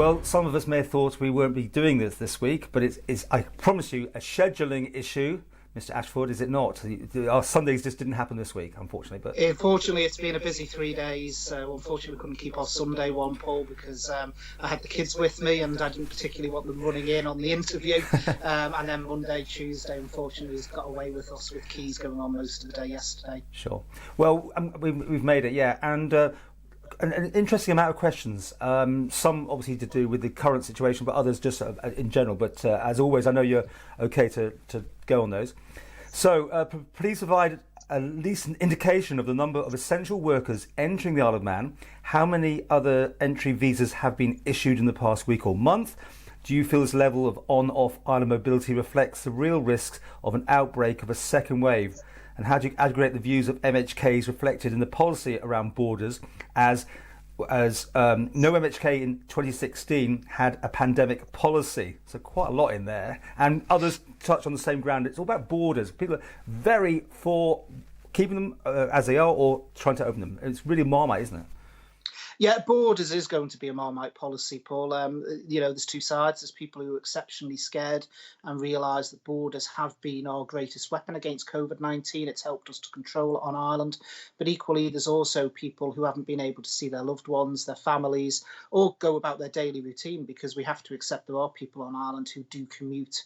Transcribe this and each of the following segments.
Well, some of us may have thought we won't be doing this week, but it's I promise you, a scheduling issue. Mr. Ashford, is it not? Our Sundays just didn't happen this week, unfortunately. But unfortunately, it's been a busy 3 days. So unfortunately, we couldn't keep our Sunday one, Paul, because I had the kids with me and I didn't particularly want them running in on the interview. And then Monday, Tuesday, unfortunately, has got away with us with keys going on most of the day yesterday. Sure. Well, we've made it, yeah. And an interesting amount of questions. Some obviously to do with the current situation, but others just in general. But as always, I know you're okay to go on those. So please provide at least an indication of the number of essential workers entering the Isle of Man. How many other entry visas have been issued in the past week or month? Do you feel this level of on-off island mobility reflects the real risks of an outbreak of a second wave? And how do you aggregate the views of MHKs reflected in the policy around borders as no MHK in 2016 had a pandemic policy? So quite a lot in there. And others touch on the same ground. It's all about borders. People are very for keeping them as they are or trying to open them. It's really Marmite, isn't it? Yeah, borders is going to be a Marmite policy, Paul. There's two sides. There's people who are exceptionally scared and realise that borders have been our greatest weapon against COVID-19. It's helped us to control it on Ireland. But equally, there's also people who haven't been able to see their loved ones, their families, or go about their daily routine, because we have to accept there are people on Ireland who do commute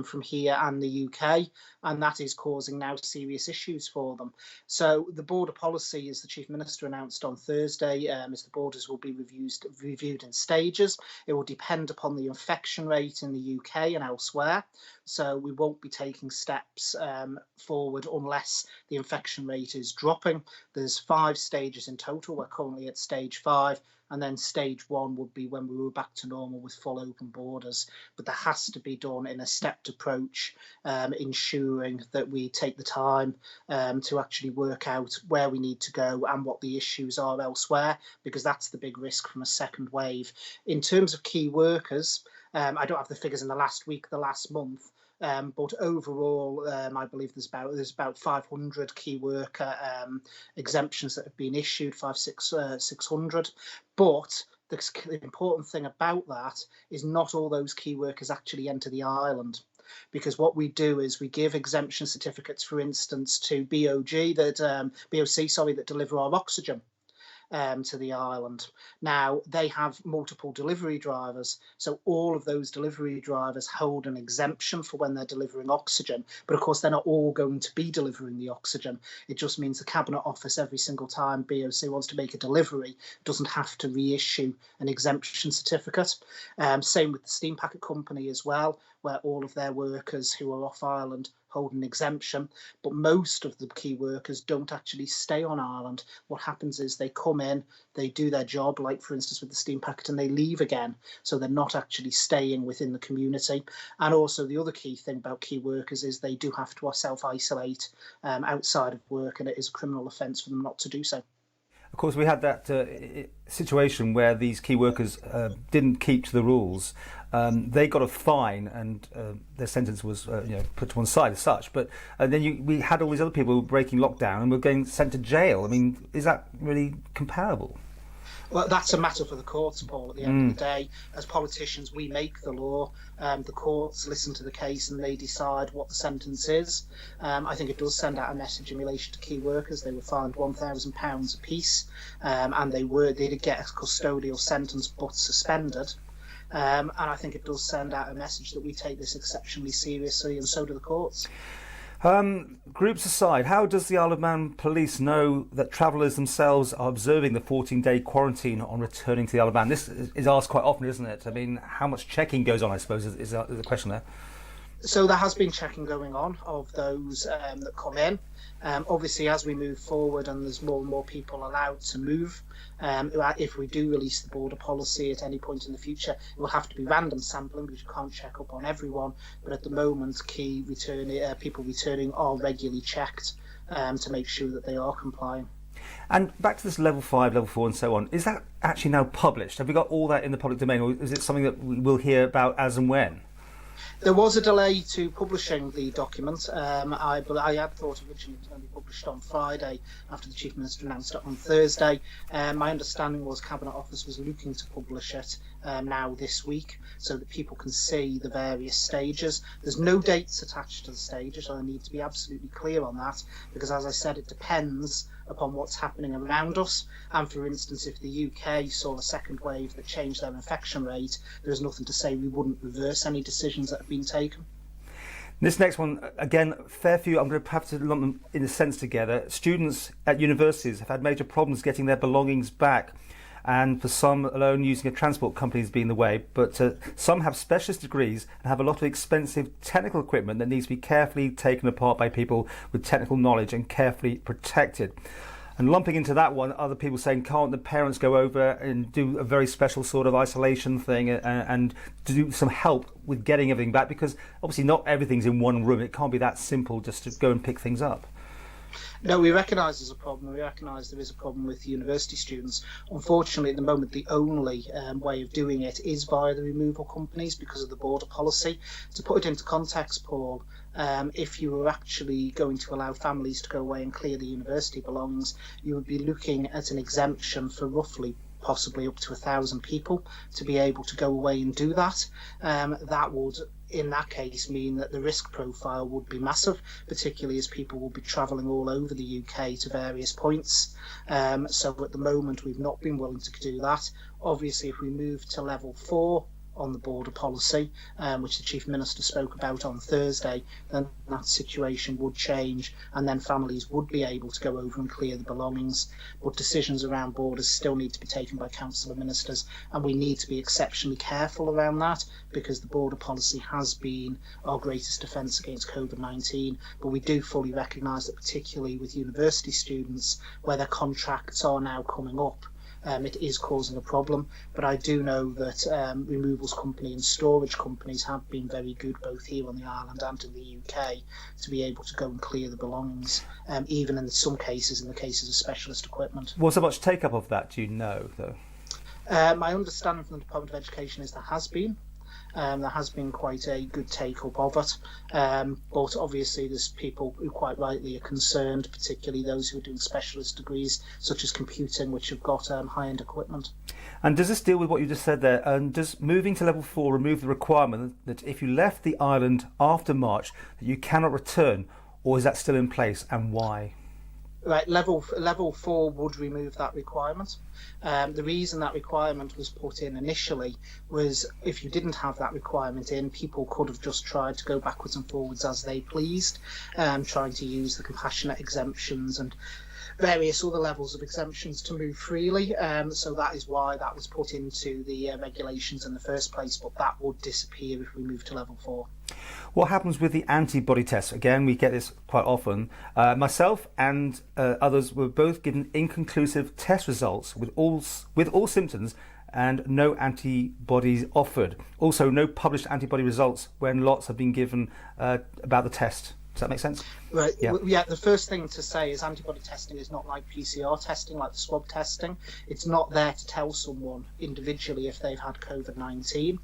from here and the UK, and that is causing now serious issues for them. So the border policy, as the Chief Minister announced on Thursday, is the borders will be reviewed in stages. It will depend upon the infection rate in the UK and elsewhere. So we won't be taking steps forward unless the infection rate is dropping. There's 5 stages in total. We're currently at stage 5. And then stage 1 would be when we were back to normal with full open borders. But that has to be done in a stepped approach, ensuring that we take the time to actually work out where we need to go and what the issues are elsewhere, because that's the big risk from a second wave. In terms of key workers, I don't have the figures in the last week, the last month, but overall, I believe there's about 500 key worker exemptions that have been issued, 600. But the important thing about that is not all those key workers actually enter the island. Because what we do is we give exemption certificates, for instance, to BOC that deliver our oxygen to the island. Now, they have multiple delivery drivers, so all of those delivery drivers hold an exemption for when they're delivering oxygen, but of course they're not all going to be delivering the oxygen. It just means the Cabinet Office, every single time BOC wants to make a delivery, doesn't have to reissue an exemption certificate. Same with the steam packet company as well, where all of their workers who are off Ireland hold an exemption, but most of the key workers don't actually stay on Ireland. What happens is they come in, they do their job, like for instance with the steam packet, and they leave again. So they're not actually staying within the community. And also the other key thing about key workers is they do have to self-isolate outside of work, and it is a criminal offence for them not to do so. Of course, we had that situation where these key workers didn't keep to the rules. They got a fine, and their sentence was put to one side as such. But then we had all these other people who were breaking lockdown and were getting sent to jail. I mean, is that really comparable? Well, that's a matter for the courts, Paul. At the end of the day, as politicians, we make the law. The courts listen to the case and they decide what the sentence is. I think it does send out a message in relation to key workers. They were fined £1,000 apiece, and they did get a custodial sentence but suspended. And I think it does send out a message that we take this exceptionally seriously, and so do the courts. Groups aside, how does the Isle of Man police know that travellers themselves are observing the 14-day quarantine on returning to the Isle of Man? This is asked quite often, isn't it? I mean, how much checking goes on, I suppose, is the question there. So there has been checking going on of those that come in. Obviously, as we move forward and there's more and more people allowed to move, if we do release the border policy at any point in the future, it will have to be random sampling because you can't check up on everyone. But at the moment, people returning are regularly checked to make sure that they are complying. And back to this level 5, level 4 and so on, is that actually now published? Have we got all that in the public domain, or is it something that we'll hear about as and when? There was a delay to publishing the document. I had thought originally it was going to be published on Friday after the Chief Minister announced it on Thursday. My understanding was Cabinet Office was looking to publish it now this week so that people can see the various stages. There's no dates attached to the stages, so I need to be absolutely clear on that, because as I said, it depends upon what's happening around us. And for instance, if the UK saw a second wave that changed their infection rate, there's nothing to say we wouldn't reverse any decisions that have been taken. This next one, again, fair few, I'm going to have to lump them in a sense together. Students at universities have had major problems getting their belongings back, and for some alone using a transport company has been the way, but some have specialist degrees and have a lot of expensive technical equipment that needs to be carefully taken apart by people with technical knowledge and carefully protected. And lumping into that one, other people saying, can't the parents go over and do a very special sort of isolation thing and do some help with getting everything back? Because obviously not everything's in one room. It can't be that simple just to go and pick things up. No, we recognise there's a problem. We recognise there is a problem with university students. Unfortunately, at the moment, the only way of doing it is via the removal companies because of the border policy. To put it into context, Paul, if you were actually going to allow families to go away and clear the university belongings, you would be looking at an exemption for roughly possibly up to 1,000 people to be able to go away and do that. That would, in that case, mean that the risk profile would be massive, particularly as people will be travelling all over the UK to various points. So at the moment, we've not been willing to do that. Obviously, if we move to level 4 on the border policy, which the Chief Minister spoke about on Thursday, then that situation would change and then families would be able to go over and clear the belongings. But decisions around borders still need to be taken by Council of Ministers, and we need to be exceptionally careful around that because the border policy has been our greatest defence against COVID-19. But we do fully recognise that, particularly with university students, where their contracts are now coming up, it is causing a problem. But I do know that removals company and storage companies have been very good both here on the island and in the UK to be able to go and clear the belongings, even in some cases, in the cases of specialist equipment. Was there much take-up of that, do you know, though? My understanding from the Department of Education is there has been. There has been quite a good take-up of it, but obviously there's people who quite rightly are concerned, particularly those who are doing specialist degrees such as computing, which have got high-end equipment. And does this deal with what you just said there? And does moving to level 4 remove the requirement that if you left the island after March that you cannot return, or is that still in place, and why? Right, level 4 would remove that requirement. The reason that requirement was put in initially was if you didn't have that requirement in, people could have just tried to go backwards and forwards as they pleased, trying to use the compassionate exemptions and various other levels of exemptions to move freely. So that is why that was put into the regulations in the first place, but that would disappear if we move to level 4. What happens with the antibody test? Again, we get this quite often. Myself and others were both given inconclusive test results with all symptoms and no antibodies offered. Also, no published antibody results when lots have been given about the test. Does that make sense? Right. Yeah. The first thing to say is antibody testing is not like PCR testing, like the swab testing. It's not there to tell someone individually if they've had COVID-19.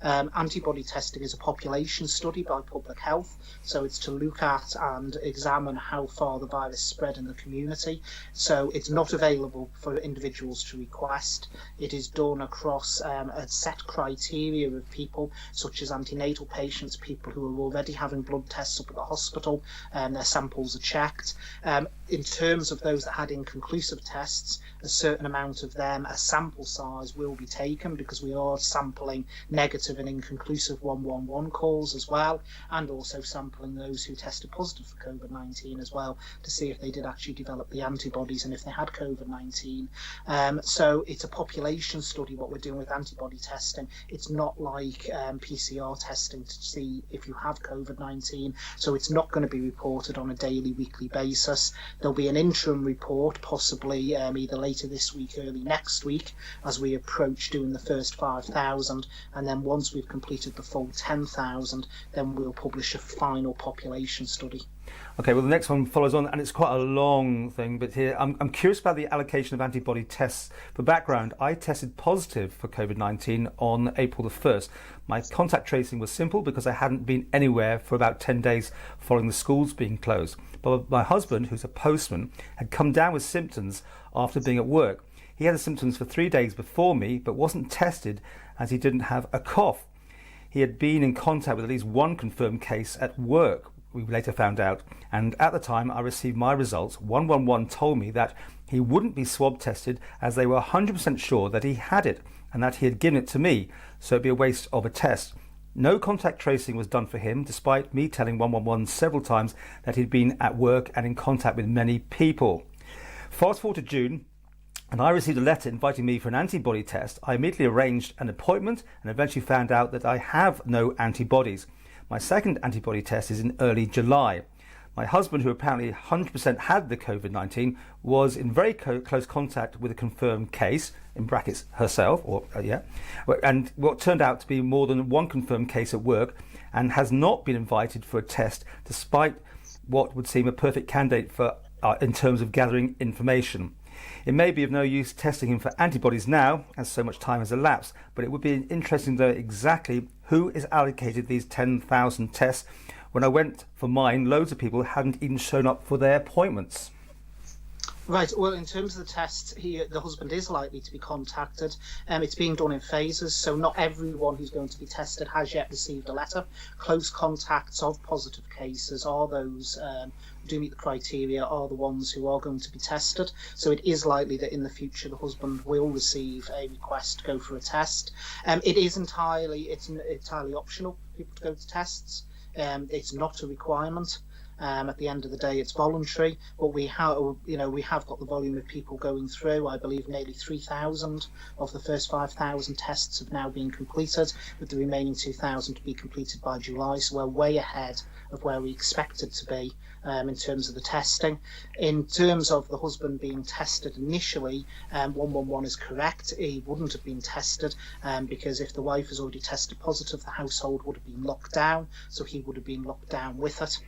Antibody testing is a population study by Public Health, so it's to look at and examine how far the virus spread in the community. So it's not available for individuals to request. It is done across a set criteria of people, such as antenatal patients, people who are already having blood tests up at the hospital, and their samples are checked. In terms of those that had inconclusive tests, a certain amount of them, a sample size will be taken because we are sampling negative and inconclusive 111 calls as well, and also sampling those who tested positive for COVID-19 as well to see if they did actually develop the antibodies and if they had COVID-19. So it's a population study what we're doing with antibody testing. It's not like PCR testing to see if you have COVID-19, so it's not going to be reported on a daily, weekly basis. There'll be an interim report, possibly either later this week, early next week, as we approach doing the first 5,000, and then once we've completed the full 10,000, then we'll publish a final population study. Okay, well, the next one follows on, and it's quite a long thing, but here I'm curious about the allocation of antibody tests. For background, I tested positive for COVID-19 on April the 1st. My contact tracing was simple because I hadn't been anywhere for about 10 days following the schools being closed. But my husband, who's a postman, had come down with symptoms after being at work. He had the symptoms for 3 days before me, but wasn't tested as he didn't have a cough. He had been in contact with at least one confirmed case at work, we later found out, and at the time I received my results. 111 told me that he wouldn't be swab tested as they were 100% sure that he had it and that he had given it to me, so it'd be a waste of a test. No contact tracing was done for him, despite me telling 111 several times that he'd been at work and in contact with many people. Fast forward to June, and I received a letter inviting me for an antibody test. I immediately arranged an appointment and eventually found out that I have no antibodies. My second antibody test is in early July. My husband, who apparently 100% had the COVID-19, was in very close contact with a confirmed case, in brackets herself, and what turned out to be more than one confirmed case at work, and has not been invited for a test despite what would seem a perfect candidate for in terms of gathering information. It may be of no use testing him for antibodies now, as so much time has elapsed, but it would be interesting to know exactly who is allocated these 10,000 tests. When I went for mine, loads of people hadn't even shown up for their appointments. Right, well, in terms of the tests, the husband is likely to be contacted. It's being done in phases, so not everyone who's going to be tested has yet received a letter. Close contacts of positive cases are those who do meet the criteria, are the ones who are going to be tested. So it is likely that in the future the husband will receive a request to go for a test. It is entirely optional for people to go to tests. It's not a requirement. At the end of the day, it's voluntary, but we have got the volume of people going through. I believe nearly 3,000 of the first 5,000 tests have now been completed, with the remaining 2,000 to be completed by July. So we're way ahead of where we expected to be in terms of the testing. In terms of the husband being tested initially, 111 is correct. He wouldn't have been tested because if the wife has already tested positive, the household would have been locked down, so he would have been locked down with it.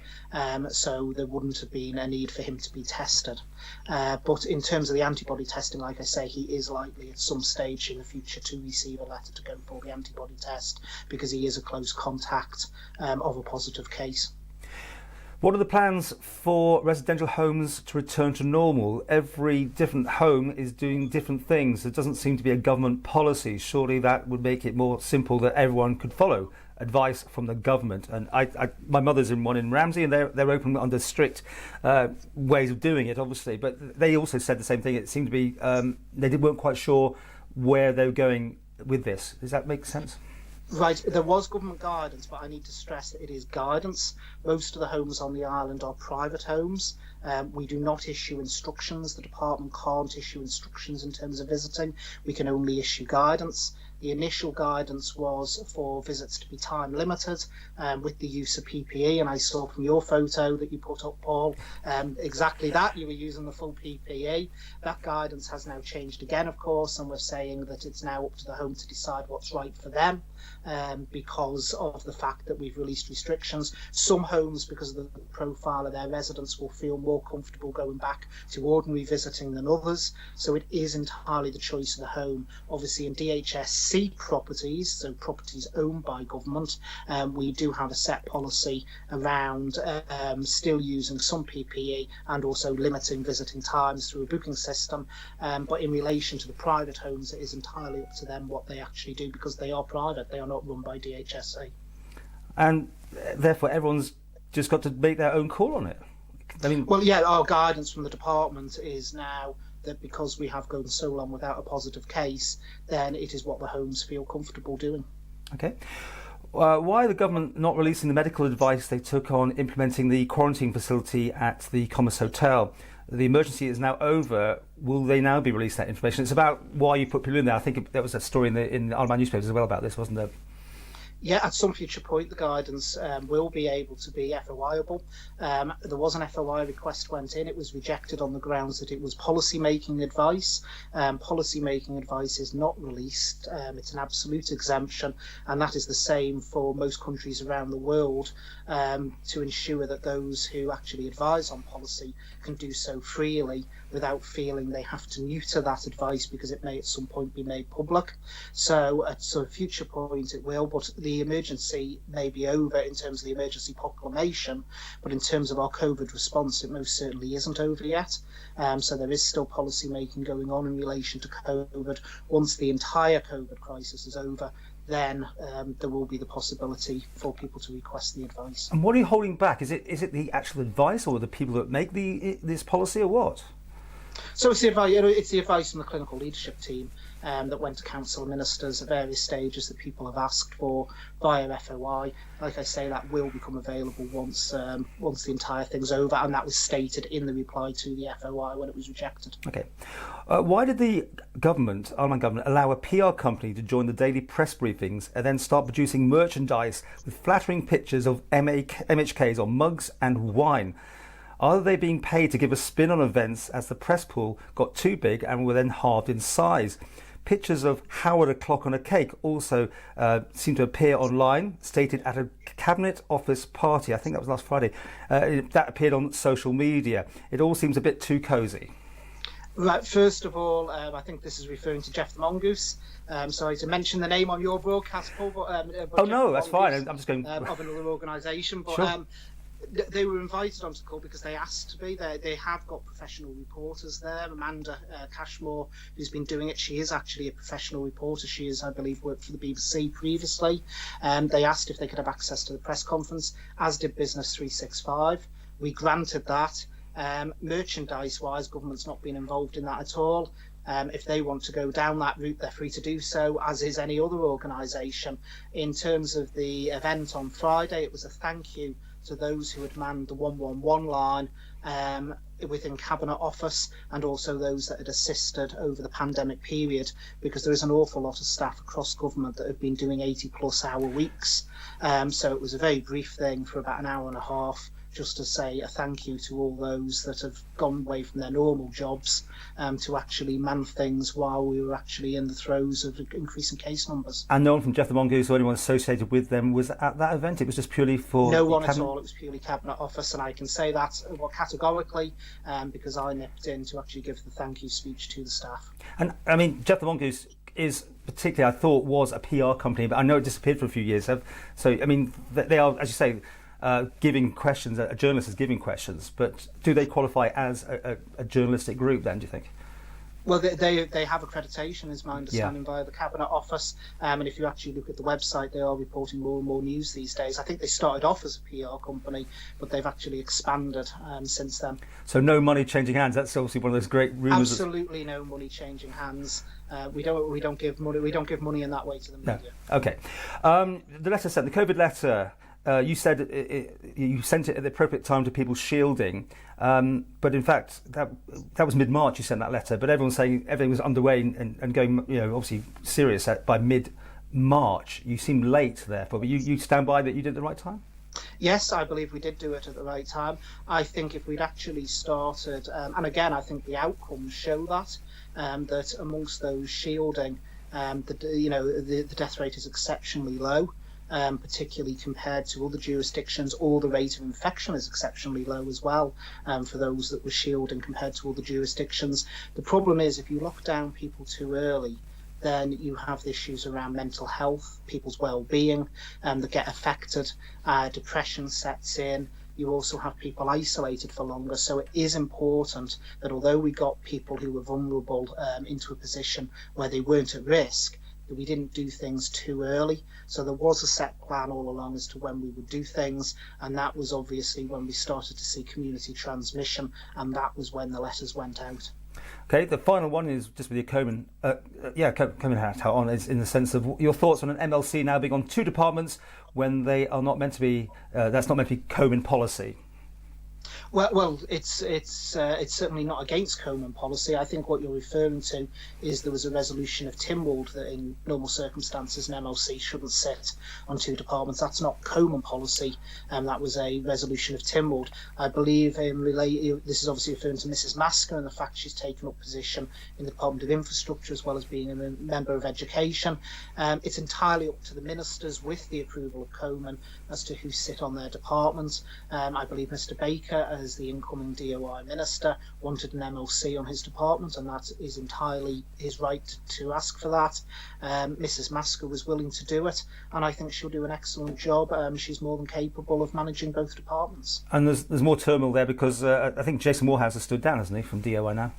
So there wouldn't have been a need for him to be tested. But in terms of the antibody testing, like I say, he is likely at some stage in the future to receive a letter to go for the antibody test because he is a close contact of a positive case. What are the plans for residential homes to return to normal? Every different home is doing different things. There doesn't seem to be a government policy. Surely that would make it more simple that everyone could follow advice from the government. And my mother's in one in Ramsey, and they're open under strict ways of doing it, obviously. But they also said the same thing. It seemed to be they weren't quite sure where they were going with this. Does that make sense? Right, there was government guidance, but I need to stress that it is guidance. Most of the homes on the island are private homes. We do not issue instructions. The department can't issue instructions in terms of visiting. We can only issue guidance. The initial guidance was for visits to be time limited with the use of PPE, and I saw from your photo that you put up, Paul, exactly that. You were using the full PPE. That guidance has now changed again, of course, and we're saying that it's now up to the home to decide what's right for them because of the fact that we've released restrictions. Some homes, because of the profile of their residents, will feel more comfortable going back to ordinary visiting than others. So it is entirely the choice of the home. Obviously, in DHSC properties, so properties owned by government, we do have a set policy around still using some PPE and also limiting visiting times through a booking system. But in relation to the private homes, it is entirely up to them what they actually do because they are private. They are not run by DHSC. And therefore, everyone's just got to make their own call on it. I mean, well, yeah, our guidance from the department is now that because we have gone so long without a positive case, then it is what the homes feel comfortable doing. Okay. Why are the government not releasing the medical advice they took on implementing the quarantine facility at the Commerce Hotel? The emergency is now over. Will they now be releasing that information? It's about why you put people in there. I think there was a story in the Isle of Man newspapers as well about this, wasn't there? Yeah, at some future point, the guidance will be able to be FOIable. There was an FOI request went in. It was rejected on the grounds that it was policy-making advice. Policy-making advice is not released. It's an absolute exemption, and that is the same for most countries around the world, to ensure that those who actually advise on policy can do so freely without feeling they have to neuter that advice because it may at some point be made public. So at a future point it will, but the emergency may be over in terms of the emergency proclamation, but in terms of our COVID response, it most certainly isn't over yet. So there is still policy making going on in relation to COVID. Once the entire COVID crisis is over, then there will be the possibility for people to request the advice. And what are you holding back? Is it the actual advice, or the people that make this policy, or what? So it's the advice from the clinical leadership team that went to council and ministers at various stages that people have asked for via FOI. Like I say, that will become available once the entire thing's over, and that was stated in the reply to the FOI when it was rejected. Okay. Why did the Ireland government, allow a PR company to join the daily press briefings and then start producing merchandise with flattering pictures of MHKs on mugs and wine? Are they being paid to give a spin on events as the press pool got too big and were then halved in size? Pictures of Howard o'clock on a cake also seem to appear online, stated at a Cabinet Office party. I think that was last Friday. That appeared on social media. It all seems a bit too cosy. Right, first of all, I think this is referring to Jeff the Mongoose. Sorry to mention the name on your broadcast, Paul. But oh, no, that's fine. I'm just going... of another organisation. But sure. They were invited onto the call because they asked to be. They have got professional reporters there. Amanda Cashmore, who's been doing it, she is actually a professional reporter. She is, I believe, worked for the BBC previously. They asked if they could have access to the press conference, as did Business 365. We granted that. Merchandise-wise, government's not been involved in that at all. If they want to go down that route, they're free to do so, as is any other organisation. In terms of the event on Friday, it was a thank you to those who had manned the 111 line within Cabinet Office, and also those that had assisted over the pandemic period, because there is an awful lot of staff across government that have been doing 80-plus hour weeks. So it was a very brief thing for about an hour and a half, just to say a thank you to all those that have gone away from their normal jobs to actually man things while we were actually in the throes of increasing case numbers. And no one from Jeff the Mongoose or anyone associated with them was at that event? It was just purely for... No one at all. It was purely Cabinet Office, and I can say that categorically because I nipped in to actually give the thank you speech to the staff. And I mean, Jeff the Mongoose is particularly, I thought, was a PR company, but I know it disappeared for a few years. So, I mean, they are, as you say, giving questions, a journalist is giving questions, but do they qualify as a journalistic group then, do you think? Well, they have accreditation, is my understanding, via the Cabinet Office. And if you actually look at the website, they are reporting more and more news these days. I think they started off as a PR company, but they've actually expanded since then. So no money changing hands. That's obviously one of those great rumours. Absolutely no money changing hands. We don't give money. We don't give money in that way to the media. No. Okay. The letter sent, the COVID letter. You said you sent it at the appropriate time to people shielding, but in fact that was mid-March. You sent that letter, but everyone's saying everything was underway and going, obviously serious by mid-March. You seem late, therefore, but you stand by that you did it at the right time. Yes, I believe we did do it at the right time. I think if we'd actually started, and again, I think the outcomes show that that amongst those shielding, the death rate is exceptionally low. Particularly compared to other jurisdictions, or the rate of infection is exceptionally low as well for those that were shielding compared to other jurisdictions. The problem is if you lock down people too early, then you have issues around mental health, people's well-being that get affected, depression sets in. You also have people isolated for longer. So it is important that although we got people who were vulnerable into a position where they weren't at risk, that we didn't do things too early. So there was a set plan all along as to when we would do things, and that was obviously when we started to see community transmission, and that was when the letters went out. Okay, the final one is just with your Komen hat on, is in the sense of your thoughts on an MLC now being on two departments when they are not meant to be, that's not meant to be Komen policy. Well, it's certainly not against Coman policy. I think what you're referring to is there was a resolution of Tynwald that in normal circumstances an MLC shouldn't sit on two departments. That's not Coman policy, and that was a resolution of Tynwald. I believe this is obviously referring to Mrs. Masker and the fact she's taken up position in the Department of Infrastructure as well as being a member of Education. It's entirely up to the ministers with the approval of Coman as to who sit on their departments. I believe Mr. Baker, as the incoming DOI minister, wanted an MLC on his department, and that is entirely his right to ask for that. Mrs. Masker was willing to do it, and I think she'll do an excellent job. She's more than capable of managing both departments. And there's more turmoil there because I think Jason Morehouse has stood down, hasn't he, from DOI now?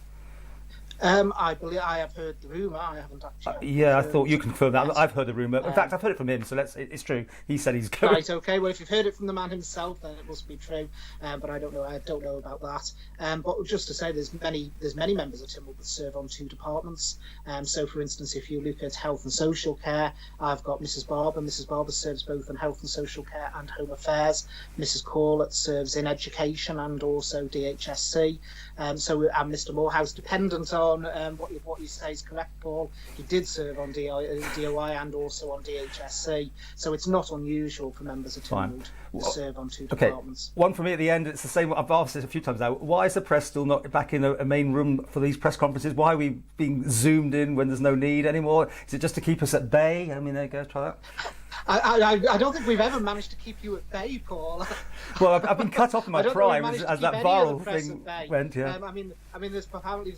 I believe I have heard the rumour. I haven't actually. Yeah, I thought you confirmed that. Yes. I've heard the rumour. In fact, I've heard it from him, so it's true. He said he's going. Right. Okay. Well, if you've heard it from the man himself, then it must be true. But I don't know. I don't know about that. But just to say, there's many members of Tynwald that serve on two departments. So, for instance, if you look at health and social care, I've got Mrs. Barber. Mrs. Barber serves both in health and social care and home affairs. Mrs. Corlett serves in education and also DHSC. And Mr. Morehouse, dependent on what you say is correct, Paul, he did serve on DOI and also on DHSC, so it's not unusual for members of Tynwald to serve on two departments. One for me at the end, it's the same, I've asked this a few times now, why is the press still not back in a main room for these press conferences? Why are we being zoomed in when there's no need anymore? Is it just to keep us at bay? I mean, there you go, try that. I don't think we've ever managed to keep you at bay, Paul. Well, I've been cut off in my prime as that viral thing went. Yeah. I mean, there's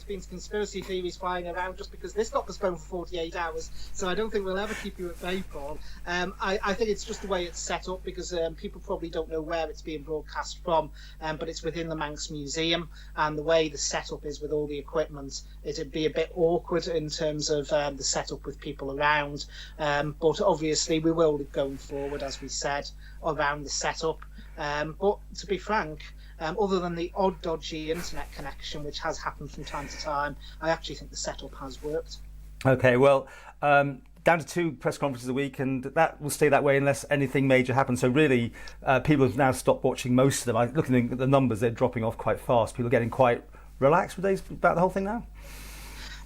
been conspiracy theories flying around just because this got postponed for 48 hours. So I don't think we'll ever keep you at bay, Paul. I think it's just the way it's set up because people probably don't know where it's being broadcast from, but it's within the Manx Museum, and the way the setup is with all the equipment, it'd be a bit awkward in terms of the setup with people around. But obviously we will going forward, as we said, around the setup. But to be frank, other than the odd dodgy internet connection, which has happened from time to time, I actually think the setup has worked. Okay, well, down to 2 press conferences a week, and that will stay that way unless anything major happens. So really, people have now stopped watching most of them. I'm looking at the numbers, they're dropping off quite fast. People are getting quite relaxed with days about the whole thing now.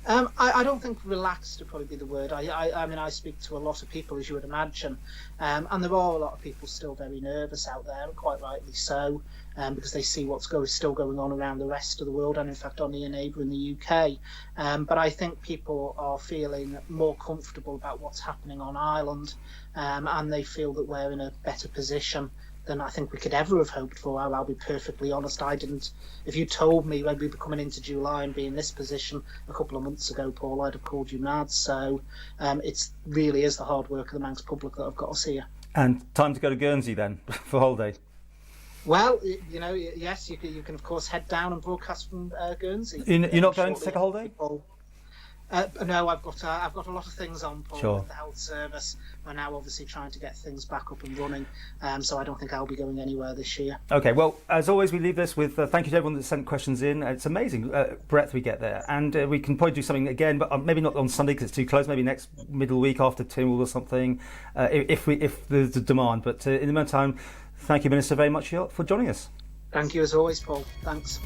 I don't think relaxed would probably be the word. I mean, I speak to a lot of people, as you would imagine, and there are a lot of people still very nervous out there, and quite rightly so, because they see what's still going on around the rest of the world, and in fact our near neighbour in the UK. But I think people are feeling more comfortable about what's happening on Ireland, and they feel that we're in a better position than I think we could ever have hoped for. I'll be perfectly honest. I didn't. If you told me when we were coming into July and be in this position a couple of months ago, Paul, I'd have called you mad. So it really is the hard work of the Manx public that I've got us here. And time to go to Guernsey then for holiday. Well, you know, yes, you can of course head down and broadcast from Guernsey. You're not going to take a holiday? No, I've got a lot of things on, Paul, sure. With the health service. We're now obviously trying to get things back up and running, so I don't think I'll be going anywhere this year. Okay, well, as always, we leave this with thank you to everyone that sent questions in. It's amazing breadth we get there, and we can probably do something again, but maybe not on Sunday because it's too close. Maybe next middle week after Tynwald or something, if there's a demand. But in the meantime, thank you, Minister, very much for joining us. Thank you as always, Paul. Thanks.